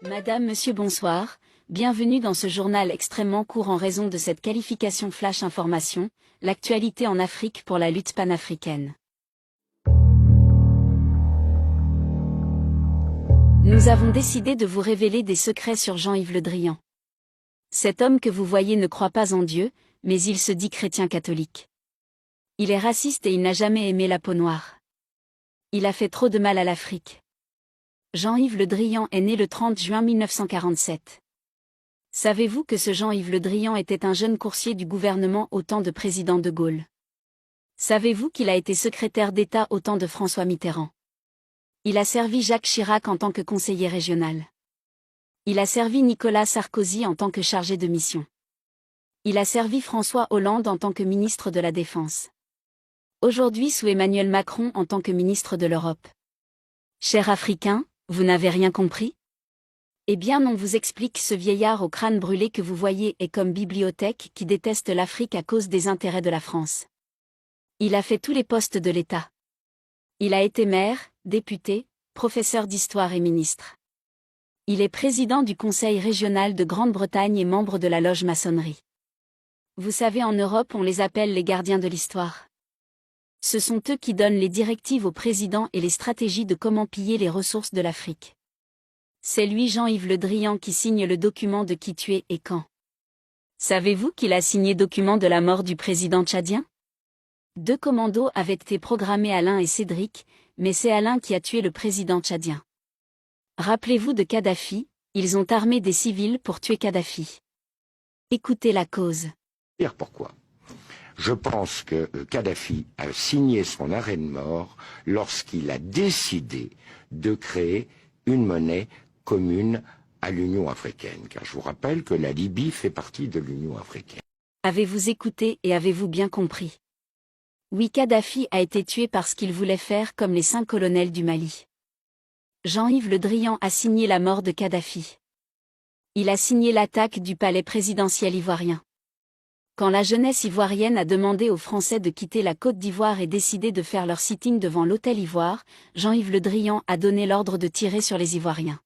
Madame, Monsieur, bonsoir, bienvenue dans ce journal extrêmement court en raison de cette qualification Flash Information, l'actualité en Afrique pour la lutte panafricaine. Nous avons décidé de vous révéler des secrets sur Jean-Yves Le Drian. Cet homme que vous voyez ne croit pas en Dieu, mais il se dit chrétien catholique. Il est raciste et il n'a jamais aimé la peau noire. Il a fait trop de mal à l'Afrique. Jean-Yves Le Drian est né le 30 juin 1947. Savez-vous que ce Jean-Yves Le Drian était un jeune coursier du gouvernement au temps de président de Gaulle? Savez-vous qu'il a été secrétaire d'État au temps de François Mitterrand? Il a servi Jacques Chirac en tant que conseiller régional. Il a servi Nicolas Sarkozy en tant que chargé de mission. Il a servi François Hollande en tant que ministre de la Défense. Aujourd'hui sous Emmanuel Macron en tant que ministre de l'Europe. Chers Africains, vous n'avez rien compris? Eh bien on vous explique, ce vieillard au crâne brûlé que vous voyez est comme bibliothèque qui déteste l'Afrique à cause des intérêts de la France. Il a fait tous les postes de l'État. Il a été maire, député, professeur d'histoire et ministre. Il est président du Conseil régional de Grande-Bretagne et membre de la loge maçonnerie. Vous savez, en Europe on les appelle les gardiens de l'histoire. Ce sont eux qui donnent les directives au président et les stratégies de comment piller les ressources de l'Afrique. C'est lui, Jean-Yves Le Drian, qui signe le document de qui tuer et quand. Savez-vous qu'il a signé document de la mort du président tchadien? 2 commandos avaient été programmés, Alain et Cédric, mais c'est Alain qui a tué le président tchadien. Rappelez-vous de Kadhafi, ils ont armé des civils pour tuer Kadhafi. Écoutez la cause. Pourquoi? Je pense que Kadhafi a signé son arrêt de mort lorsqu'il a décidé de créer une monnaie commune à l'Union africaine, car je vous rappelle que la Libye fait partie de l'Union africaine. Avez-vous écouté et avez-vous bien compris? Oui, Kadhafi a été tué parce qu'il voulait faire comme les 5 colonels du Mali. Jean-Yves Le Drian a signé la mort de Kadhafi. Il a signé l'attaque du palais présidentiel ivoirien. Quand la jeunesse ivoirienne a demandé aux Français de quitter la Côte d'Ivoire et décidé de faire leur sitting devant l'hôtel Ivoire, Jean-Yves Le Drian a donné l'ordre de tirer sur les Ivoiriens.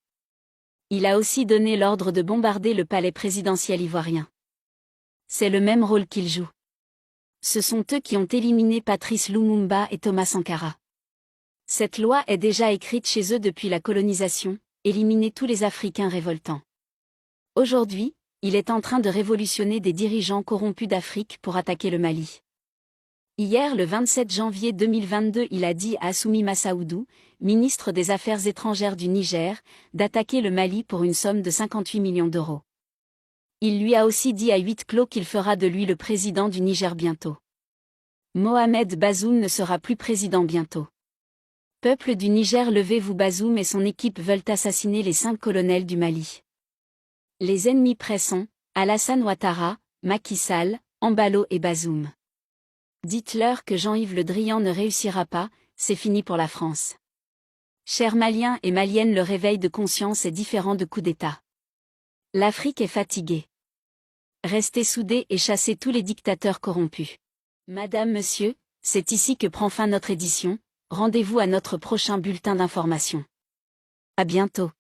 Il a aussi donné l'ordre de bombarder le palais présidentiel ivoirien. C'est le même rôle qu'il joue. Ce sont eux qui ont éliminé Patrice Lumumba et Thomas Sankara. Cette loi est déjà écrite chez eux depuis la colonisation, éliminer tous les Africains révoltants. Aujourd'hui, il est en train de révolutionner des dirigeants corrompus d'Afrique pour attaquer le Mali. Hier, le 27 janvier 2022, il a dit à Assoumi Massaoudou, ministre des Affaires étrangères du Niger, d'attaquer le Mali pour une somme de 58 millions d'euros. Il lui a aussi dit à huis clos qu'il fera de lui le président du Niger bientôt. Mohamed Bazoum ne sera plus président bientôt. Peuple du Niger, levez-vous, Bazoum et son équipe veulent assassiner les 5 colonels du Mali. Les ennemis pressants, Alassane Ouattara, Macky Sall, Embalo et Bazoum. Dites-leur que Jean-Yves Le Drian ne réussira pas, c'est fini pour la France. Chers Maliens et Maliennes, le réveil de conscience est différent de coup d'État. L'Afrique est fatiguée. Restez soudés et chassez tous les dictateurs corrompus. Madame, Monsieur, c'est ici que prend fin notre édition, rendez-vous à notre prochain bulletin d'information. À bientôt.